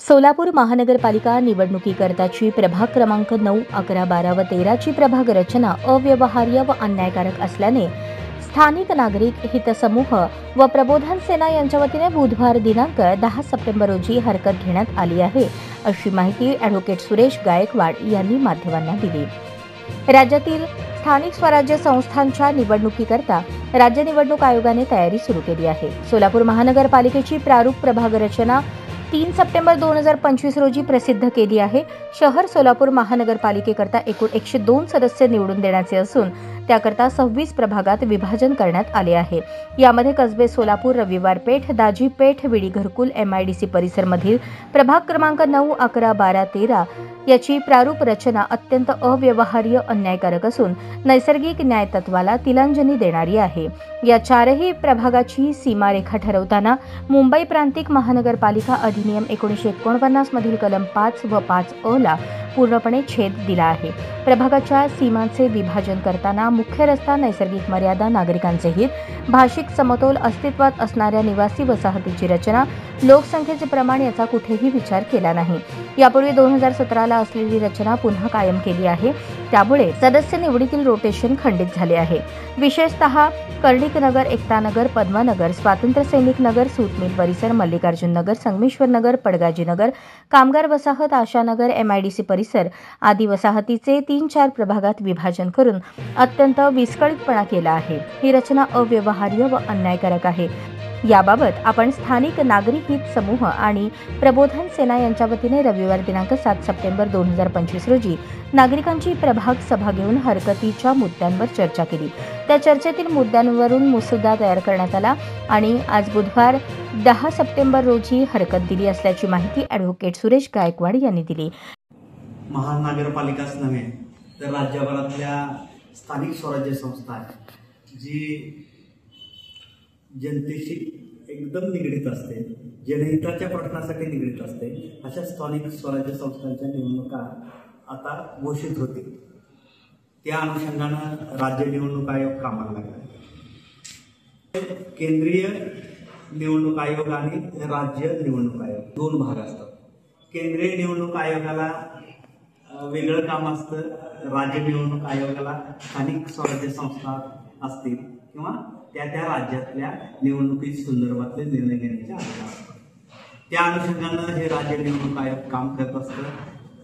सोलापूर महानगरपालिका निवडणुकीकरताची प्रभाग क्रमांक 9, 11, 12 व 13 ची प्रभाग रचना अव्यवहार्य व अन्यायकारक असल्याने स्थानिक नागरिक हितसमूह व प्रबोधन सेना यांच्या वतीने बुधवार दिनांक 10 सप्टेंबर रोजी हरकत घेण्यात आली आहे, अशी माहिती ॲडव्होकेट सुरेश गायकवाड यांनी माध्यमांना दिली. राज्यातील स्थानिक स्वराज्य संस्थांच्या निवडणुकीकरता राज्य निवडणूक आयोगाने तयारी सुरू केली आहे. सोलापूर महानगरपालिकेची प्रारूप प्रभाग रचना 3 सप्टेंबर 2025 रोजी प्रसिद्ध केली आहे. शहर सोलापूर महानगरपालिकेकरता एकूण 102 सदस्य निवडून देण्याचे असून त्याकरता 26 प्रभागात विभाजन करण्यात आले आहे. यामध्ये कसबे सोलापूर, रविवार पेठ, दाजी पेठ, विडी घरकुल, MIDC परिसरमधील प्रभाग क्रमांक 9, 11, 12, 13 याची प्रारूप रचना अत्यंत अव्यवहार्य, अन्यायकारक असून नैसर्गिक न्याय तत्वाला तिलांजली देणारी आहे. या चारही प्रभागाची सीमारेखा ठरवताना मुंबई प्रांतिक महानगरपालिका अधिनियम 1949 मधील कलम 5 व 5A ला पूर्णपणे छेद दिला आहे. प्रभागाच्या सीमांचे विभाजन करताना मुख्य रस्ता, नैसर्गिक मर्यादा, नागरिकांचे हित, भाषिक समतोल, अस्तित्वात असणाऱ्या निवासी वसाहतीची रचना, लोकसंख्येचे प्रमाण याचा कुठेही विचार केला नाही. यापूर्वी 2017ला असलेली रचना पुन्हा कायम केली आहे. त्यामुळे सदस्य निवडीतील रोटेशन खंडित झाले आहे. विशेषतः कर्णिक नगर, एकता नगर, पद्मनगर, स्वातंत्र्य सैनिक नगर, सूतमिल परिसर, मल्लिकार्जुन नगर, संगमेश्वर नगर, पडगाजी नगर, कामगार वसाहत, आशानगर, MIDC परिसर आदी वसाहतीचे 3-4 प्रभागात विभाजन करून अत्यंत विस्कळीतपणा केला आहे. ही रचना अव्यवहार्य व अन्यायकारक आहे. याबाबत आपण स्थानिक नागरिक हित समूह आणि प्रबोधन सेना यांच्या वतीने रविवार दिनांक 7 सप्टेंबर 2025 रोजी नागरिकांची प्रभाग सभा घेऊन हरकतीच्या मुद्द्यांवर चर्चा केली. त्या चर्चेतील मुद्द्यांवरून मसुदा तयार करण्यात आला आणि आज बुधवार 10 सप्टेंबर रोजी हरकत दिली असल्याची माहिती ॲडव्होकेट सुरेश गायकवाड यांनी दिली. महानगरपालिकाच नव्हे तर राज्यभरातल्या स्थानिक स्वराज्य संस्था आहेत जी जनतेशी एकदम निगडीत असते, जनहिताच्या प्रश्नासाठी निगडीत असते, अशा स्थानिक स्वराज्य संस्थांच्या निवडणुका आता घोषित होतील. त्या अनुषंगानं राज्य निवडणूक आयोग कामाला लागला. केंद्रीय निवडणूक आयोग आणि राज्य निवडणूक आयोग 2 भाग असतात. केंद्रीय निवडणूक आयोगाला वेगळं काम असतं, राज्य निवडणूक आयोगाला स्थानिक स्वराज्य संस्था असतील किंवा त्या राज्यातल्या निवडणुकी संदर्भातले निर्णय घेण्याचे अधिकार असतात. त्या अनुषंगानं हे राज्य निवडणूक आयोग काम करत असतं.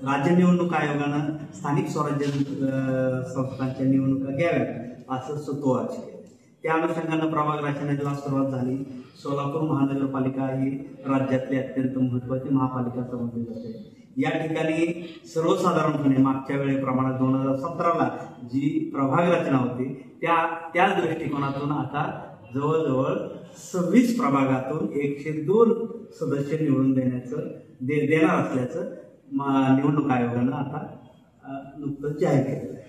राज्य निवडणूक आयोगानं स्थानिक स्वराज्य संस्थांच्या निवडणुका घ्याव्यात असं सुतोवाच केलं. त्या अनुषंगानं प्रभाग रचनेला सुरुवात झाली. सोलापूर महानगरपालिका ही राज्यातली अत्यंत महत्त्वाची महापालिका समजली जाते. या ठिकाणी सर्वसाधारणपणे मागच्या वेळेप्रमाणे 2017ला जी प्रभाग रचना होती त्याच दृष्टिकोनातून आता जवळजवळ 26 प्रभागातून 102 सदस्य निवडून देणार असल्याचं निवडणूक आयोगानं आता नुकतंच जाहीर केलेलं आहे.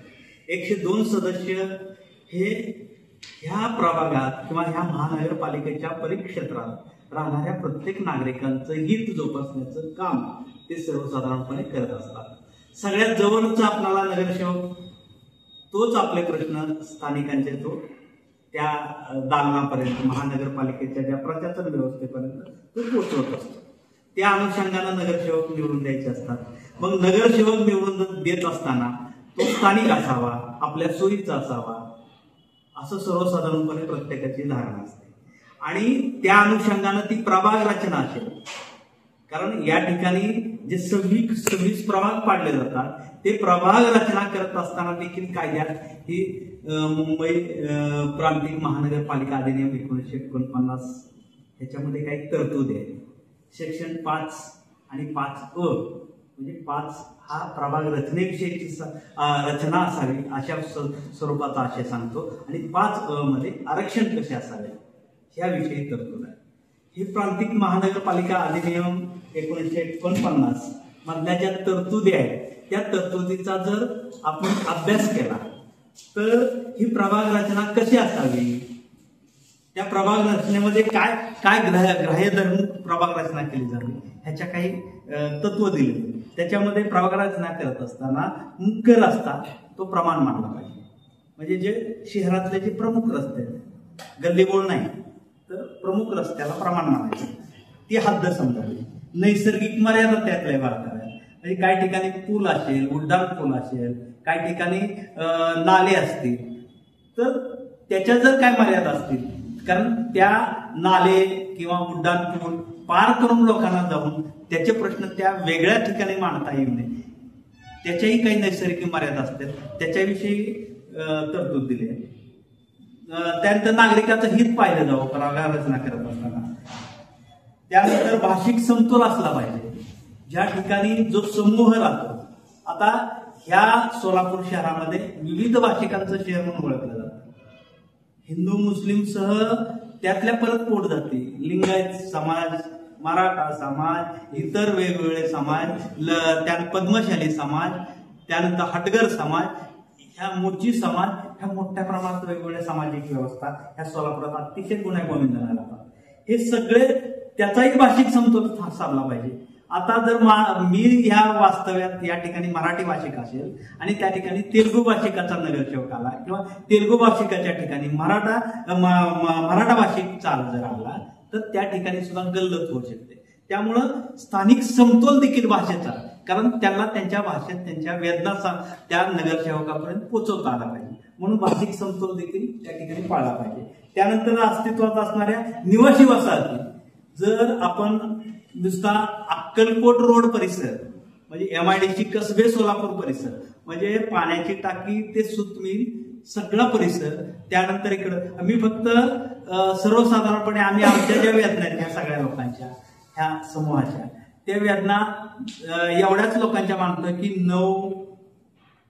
102 सदस्य हे ह्या प्रभागात किंवा ह्या महानगरपालिकेच्या परिक्षेत्रात राहणाऱ्या प्रत्येक नागरिकांचं हित जोपासण्याचं काम ते सर्वसाधारणपणे करत असतात. सगळ्यात जवळचा आपल्याला नगरसेवक तोच आपले प्रश्न स्थानिकांचे तो त्या दालनापर्यंत, महानगरपालिकेच्या ज्या प्रशासन व्यवस्थेपर्यंत तो पोहोचवत असतो. त्या अनुषंगानं नगरसेवक निवडून द्यायचे असतात. मग नगरसेवक निवडून देत असताना तो स्थानिक असावा, आपल्या सोयीचा असावा असं सर्वसाधारणपणे प्रत्येकाची धारणा असते आणि त्या अनुषंगानं ती प्रभाग रचना असेल. कारण या ठिकाणी जे 26 प्रभाग पाडले जातात ते प्रभाग रचना करत असताना देखील कायद्यात ही मुंबई प्रांतिक महानगरपालिका अधिनियम 1949 ह्याच्यामध्ये काही तरतूद आहे. सेक्शन 5 आणि 5A म्हणजे 5 हा प्रभाग रचनेविषयीची रचना असावी अशा स्वरूपाचा आशय सांगतो आणि 5A मध्ये आरक्षण कसे असावे ह्याविषयी तरतूद आहे. ही प्रांतिक महानगरपालिका अधिनियम 1949 मधल्या ज्या तरतुदी आहेत त्या तरतुदीचा जर आपण अभ्यास केला तर ही प्रभाग रचना कशी असावी, त्या प्रभाग रचनेमध्ये काय ग्राह्य धरून प्रभाग रचना केली जावी ह्याच्या काही तत्व दिले. त्याच्यामध्ये प्रभाग रचना करत असताना मुख्य रस्ता तो प्रमाण मानला पाहिजे. म्हणजे जे शहरातले जे प्रमुख रस्ते आहेत, गल्लीबोळ नाही तर प्रमुख रस्त्याला प्रमाण मानायचं, ती हद्द समजावी. नैसर्गिक मर्यादा त्यातल्या भारतात आहेत. म्हणजे काही ठिकाणी पूल असेल, उड्डाण पूल असेल, काही ठिकाणी नाले असतील, तर त्याच्या जर काय मर्यादा असतील, कारण त्या नाले किंवा उड्डाण पूल पार करून लोकांना जाऊन त्याचे प्रश्न त्या वेगळ्या ठिकाणी मांडता येऊ नये, त्याच्याही काही नैसर्गिक मर्यादा असतात, त्याच्याविषयी तरतूद दिली आहे. त्यानंतर नागरिकाचं हित पाहिलं जावं प्रभाग रचना करत असताना. त्यानंतर भाषिक समतोल असला पाहिजे. ज्या ठिकाणी जो समूह राहतो, आता ह्या सोलापूर शहरामध्ये विविध भाषिकांचं शहर म्हणून ओळखलं जातं. हिंदू मुस्लिम सह त्यातल्या परत पोट जाती, लिंगायत समाज, मराठा समाज, इतर वेगवेगळे समाज, त्यानंतर पद्मशाली समाज, त्यानंतर हटगर समाज, ह्या मोची समाज, ह्या मोठ्या प्रमाणात वेगवेगळ्या सामाजिक व्यवस्था ह्या सोलापुरात अतिशय गुण्यागोविंदाने राहतात. हे सगळे त्याचाही भाषिक समतोल साधला पाहिजे. आता जर मी ह्या वास्तव्यात या ठिकाणी मराठी भाषिक असेल आणि त्या ठिकाणी तेलुगू भाषिकाचा नगरसेवक आला किंवा तेलुगू भाषिकाच्या ठिकाणी मराठा भाषिकचा जर आला तर त्या ठिकाणी सुद्धा गल्लत होऊ शकते. त्यामुळं स्थानिक समतोल देखील भाषेचा, कारण त्यांना त्यांच्या भाषेत त्यांच्या वेदना त्या नगरसेवकापर्यंत पोहोचवता आला पाहिजे, म्हणून भाषिक समतोल देखील त्या ठिकाणी पाळला पाहिजे. त्यानंतर अस्तित्वात असणाऱ्या निवासी वसाहती, जर आपण नुसता अक्कलकोट रोड परिसर म्हणजे MIDC कसबे सोलापूर परिसर म्हणजे पाण्याची टाकी ते सुतमिल सगळा परिसर, त्यानंतर इकडं मी फक्त सर्वसाधारणपणे आम्ही आमच्या ज्या वेदना आहेत ह्या सगळ्या लोकांच्या ह्या समूहाच्या त्या वेदना एवढ्याच लोकांच्या मानतोय की 9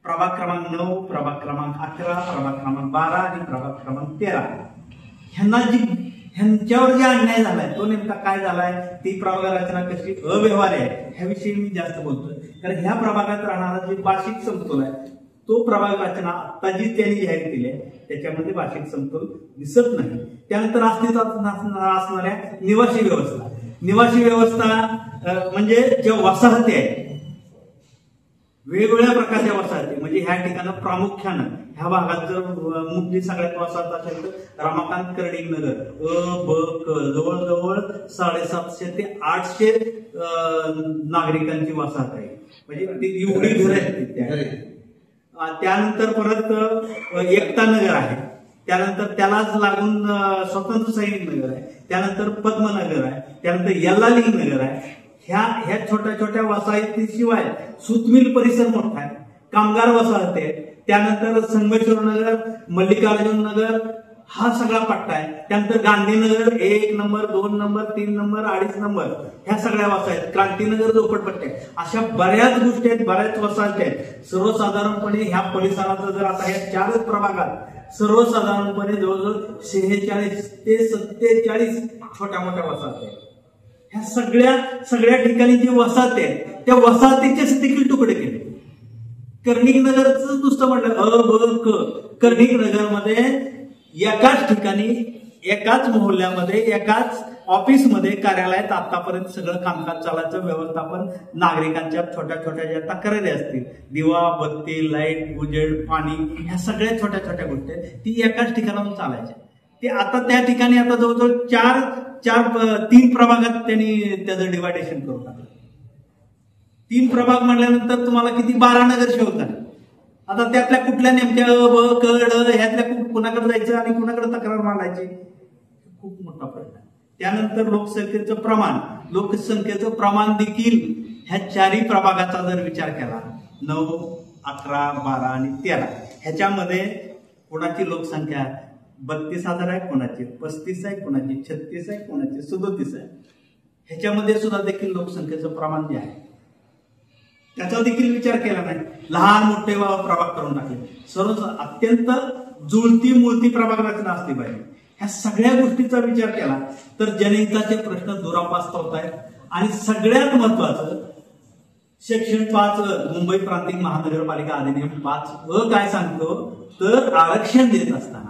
प्रभाग क्रमांक 9, प्रभाग क्रमांक 11, प्रभाग क्रमांक 12 आणि प्रभाग क्रमांक 13 ह्यांच्यावर जे अन्याय झालाय तो नेमका काय झालाय, ती प्रभाग रचना कशी अव्यवहार्य आहे ह्याविषयी मी जास्त बोलतोय. कारण ह्या प्रभागात राहणारा जे भाषिक समतोल आहे तो प्रभाग रचना आता जी त्यांनी जाहीर केली आहे त्याच्यामध्ये भाषिक समतोल दिसत नाही. त्यानंतर अस्तित्वात असणाऱ्या निवासी व्यवस्था म्हणजे ज्या वसाहती आहेत, वेगवेगळ्या प्रकारच्या वसाहती, म्हणजे ह्या ठिकाणी प्रामुख्यानं ह्या भागात जर मुख्य सगळ्यात वसाहत असेल तर रमाकांत कर्डिंग नगर ब क जवळजवळ 750 ते 800 नागरिकांची वसाहत आहे, म्हणजे ती एवढी घरं आहेत. त्यानंतर परत एकता नगर आहे, त्यानंतर त्यालाच लागून स्वतंत्र सैनिक नगर आहे, त्यानंतर पद्मनगर आहे, त्यानंतर यल्लालिंग नगर आहे. ह्या छोट्या छोट्या वसाहतीशिवाय सुतमिल परिसर मोठा आहे, कामगार वसाहत आहे, त्यानंतर संगमेश्वर नगर, मल्लिकार्जुन नगर हा सगळा पट्टा आहे. त्यानंतर Gandhinagar 1 number, 2 number, 3 number, 2.5 number ह्या सगळ्या वसाहत आहेत. क्रांतीनगर झोपडपट्टी आहे. अशा बऱ्याच गोष्टी आहेत, बऱ्याच वसाहती आहेत. सर्वसाधारणपणे ह्या परिसराचं जर आता ह्या 4 प्रभागात सर्वसाधारणपणे जवळजवळ 46 ते 47 छोट्या मोठ्या वसाहती आहेत. ह्या सगळ्या ठिकाणी जी वसाहती आहेत त्या वसाहतीचे देखील तुकडे केले. कर्णिक नगरच नुसतं म्हटलं ब क कर्णिक नगरमध्ये एकाच ठिकाणी एकाच मोहल्ल्यामध्ये एकाच ऑफिसमध्ये कार्यालयात आतापर्यंत सगळं कामकाज चालायचं, व्यवस्थापन नागरिकांच्या छोट्या छोट्या ज्या तक्रारी असतील, दिवा बत्ती लाईट उजेड पाणी ह्या सगळ्या छोट्या छोट्या गोष्टी आहेत ती एकाच ठिकाणाहून चालायच्या. ते आता त्या ठिकाणी आता जवळजवळ 3 प्रभागात त्यांनी त्याचं डिवायडेशन करून टाकलं. 3 प्रभाग म्हटल्यानंतर तुम्हाला किती 12 नगरसेवक झाले. आता त्यातल्या कुठल्या नेमक्या ब क ड ह्यातल्या कुणाकडे जायचं आणि कुणाकडे तक्रार मांडायची खूप मोठा प्रश्न आहे. त्यानंतर लोकसंख्येचं प्रमाण देखील ह्या 4 प्रभागाचा जर विचार केला 9, 11, 12 आणि 13 ह्याच्यामध्ये कोणाची लोकसंख्या 32,000 आहे, कोणाची 35 आहे, कोणाची 36 आहे, कोणाची 37 आहे. ह्याच्यामध्ये सुद्धा देखील लोकसंख्येचं प्रमाण जे आहे त्याचा देखील विचार केला नाही. लहान मोठे प्रभाग करून टाकले. सर्व अत्यंत जुळती मूळती प्रभाग रचना असली पाहिजे. ह्या सगळ्या गोष्टीचा विचार केला तर जनहिताचे प्रश्न दुरापास्त होत आहेत. आणि सगळ्यात महत्वाचं सेक्शन 5 मुंबई प्रांतिक महानगरपालिका अधिनियम 5 काय सांगतो तर आरक्षण देत असताना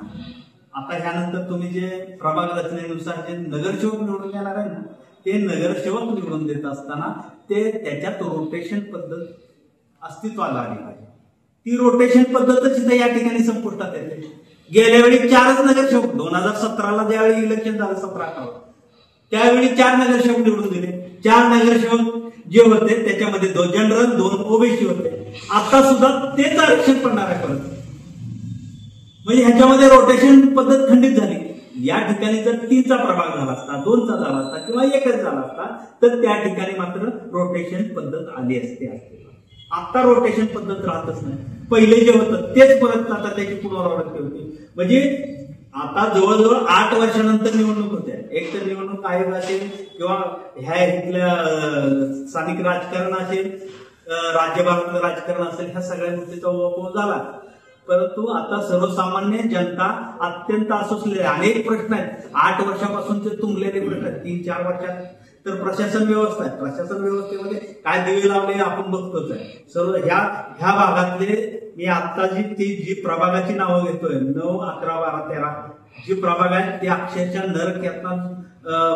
आता ह्यानंतर तुम्ही जे प्रभाग रचनेनुसार जे नगरसेवक निवडून येणार आहे ना ते नगरसेवक निवडून देत असताना ते त्याच्यात रोटेशन पद्धत अस्तित्वाला आली पाहिजे. ती रोटेशन पद्धतच इथे या ठिकाणी संपुष्टात येते. गेल्या वेळी 4च नगरसेवक 2017ला ज्यावेळी इलेक्शन झालं 17-18 त्यावेळी 4 नगरसेवक निवडून दिले. 4 नगरसेवक जे होते त्याच्यामध्ये 2 जनरल 2 ओबीसी होते. आता सुद्धा तेच आरक्षण पडणार आहे परत. म्हणजे ह्याच्यामध्ये रोटेशन पद्धत खंडित झाली. या ठिकाणी जर 3चा प्रभाग झाला असता, 2चा झाला असता किंवा 1च झाला असता तर त्या ठिकाणी मात्र रोटेशन पद्धत आली असते. आता रोटेशन पद्धत राहतच नाही. पहिले जे होतं तेच परत आता त्याची पुनरावृत्ती होती. म्हणजे आता जवळजवळ 8 वर्षानंतर निवडणूक होते. एक तर निवडणूक आयोग असेल किंवा ह्या इथल्या स्थानिक राजकारण असेल, राज्यभरातलं राजकारण असेल, ह्या सगळ्या गोष्टीचा उहापोह झाला. परंतु आता सर्वसामान्य जनता अत्यंत असोसलेली अनेक प्रश्न आहेत. 8 वर्षापासूनचे तुंबलेले प्रश्न आहेत. 3-4 वर्षात तर प्रशासन व्यवस्था आहे. प्रशासन व्यवस्थेमध्ये काय दिवे लावले आपण बघतोच आहे. सर्व ह्या भागातले मी आता जी प्रभागाची नावं घेतोय 9, 11, 12, 13 जी प्रभाग आहेत ते अक्षरशः नरक यातना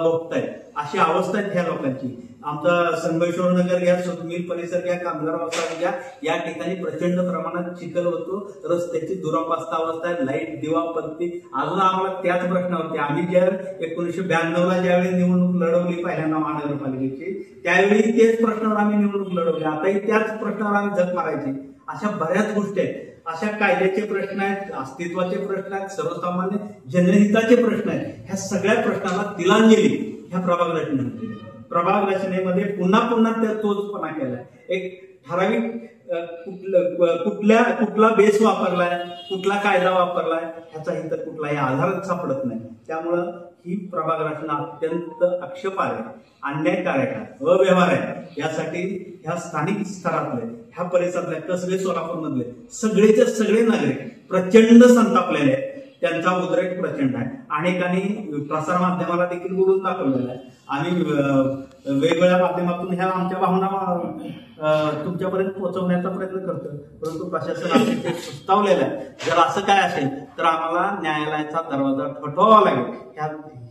भोगतायत. अशी अवस्था आहे ह्या लोकांची. आमचा संगमेश्वर नगर घ्या, सुतमिल परिसर घ्या, कामगार वसाहत घ्या, या ठिकाणी प्रचंड प्रमाणात चिखल होतो. रस्त्याची दुरावस्था अवस्था आहे. लाईट दिवा पत्ती अजून आम्हाला त्याच प्रश्नावरती आम्ही ज्या 1992ला ज्यावेळी निवडणूक लढवली पहिल्यांदा महानगरपालिकेची त्यावेळी तेच प्रश्नावर आम्ही निवडणूक लढवली. आताही त्याच प्रश्नावर आम्ही झक मारायची. अशा बऱ्याच गोष्टी आहेत. अशा कायद्याचे प्रश्न आहेत, अस्तित्वाचे प्रश्न आहेत, सर्वसामान्य जनहिताचे प्रश्न आहेत. ह्या सगळ्या प्रश्नाला तिलांजली ह्या प्रभाग रचनेमध्ये प्रभाग रचनेमध्ये पुन्हा तोचपणा केलाय. एक ठराविक कुठला बेस वापरलाय, कुठला कायदा वापरलाय ह्याचा इतर कुठलाही आधारच सापडत नाही. त्यामुळं ही प्रभाग रचना अत्यंत आक्षेपार्ह आहे, अन्यायकारक आहे, अव्यवहार आहे. यासाठी ह्या स्थानिक स्तरातले, ह्या परिसरातल्या कसबे सोलापूरमधले सगळेचे सगळे नागरिक प्रचंड संतापलेले आहेत. त्यांचा उद्रेक प्रचंड आहे. अनेकांनी प्रसार माध्यमाला देखील बोलून दाखवलेला आहे. आम्ही वेगवेगळ्या माध्यमातून ह्या आमच्या भावना तुमच्यापर्यंत पोहोचवण्याचा प्रयत्न करतो. परंतु प्रशासन ते सुस्तावलेलं आहे. जर असं काय असेल तर आम्हाला न्यायालयाचा दरवाजा ठोठावावा लागेल.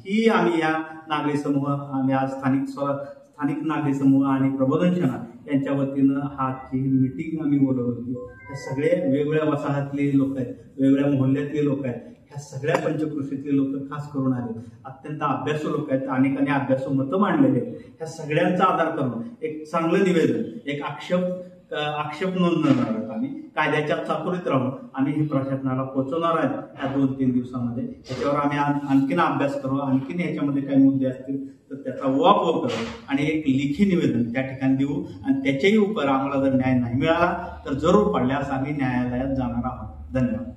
ही आम्ही या नागरिक समूह, आम्ही आज स्थानिक नागरिक समूह आणि प्रबोधन सेना यांच्या वतीनं आजची मीटिंग आम्ही बोलवली. हे सगळे वेगवेगळ्या वसाहतले लोक आहेत, वेगवेगळ्या मोहल्ल्यातले लोक आहेत. ह्या सगळ्या पंचकृषीतले लोक खास करून आले. अत्यंत अभ्यासू लोक आहेत. अनेकांनी अभ्यासू मतं मांडलेले आहेत. ह्या सगळ्यांचा आधार करून एक चांगलं निवेदन, एक आक्षेप नोंदवणार आहोत. आम्ही कायद्याच्या चाकोरीत राहून आम्ही हे प्रशासनाला पोहोचवणार आहेत. या 2-3 दिवसामध्ये याच्यावर आम्ही आणखीन अभ्यास करू. आणखीन याच्यामध्ये काही मुद्दे असतील तर त्याचा उहापोह करू आणि एक लेखी निवेदन त्या ठिकाणी देऊ. आणि त्याच्याही उपर आम्हाला जर न्याय नाही मिळाला तर जरूर पडल्यास आम्ही न्यायालयात जाणार आहोत. धन्यवाद.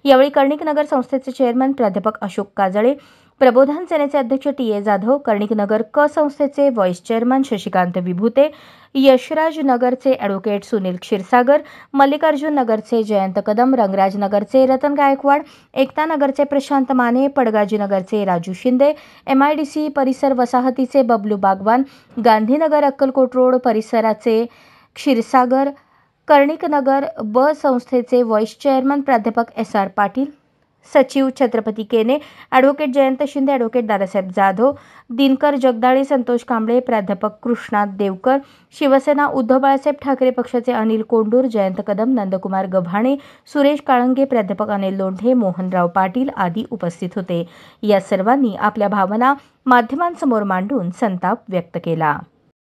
यावेळी कर्णिक नगर संस्थेचे चेअरमन प्राध्यापक अशोक काजळे, प्रबोधन सेनेचे अध्यक्ष टी.ए. जाधव, कर्णिक नगर क संस्थेचे व्हाईस चेअरमन शशिकांत विभूते, यशराज नगरचे ॲडव्होकेट सुनील क्षीरसागर, मल्लिकार्जुन नगरचे जयंत कदम, रंगराज नगरचे रतन गायकवाड, एकता नगरचे प्रशांत माने, पडगाजी नगरचे राजू शिंदे, MIDC परिसर वसाहतीचे बबलू बागवान, गांधीनगर अक्कलकोट रोड परिसराचे क्षीरसागर, कर्णिक नगर ब संस्थेचे व्हाईस चेअरमन प्राध्यापक SR पाटील, सचिव छत्रपती केने, ॲडव्होकेट जयंत शिंदे, ॲडव्होकेट दादासाहेब जाधव, दिनकर जगदाळे, संतोष कांबळे, प्राध्यापक कृष्णात देवकर, शिवसेना उद्धव बाळासाहेब ठाकरे पक्षाचे अनिल कोंडूर, जयंत कदम, नंदकुमार गव्हाणे, सुरेश काळंगे, प्राध्यापक अनिल लोंढे, मोहनराव पाटील आदी उपस्थित होते. या सर्वांनी आपल्या भावना माध्यमांसमोर मांडून संताप व्यक्त केला.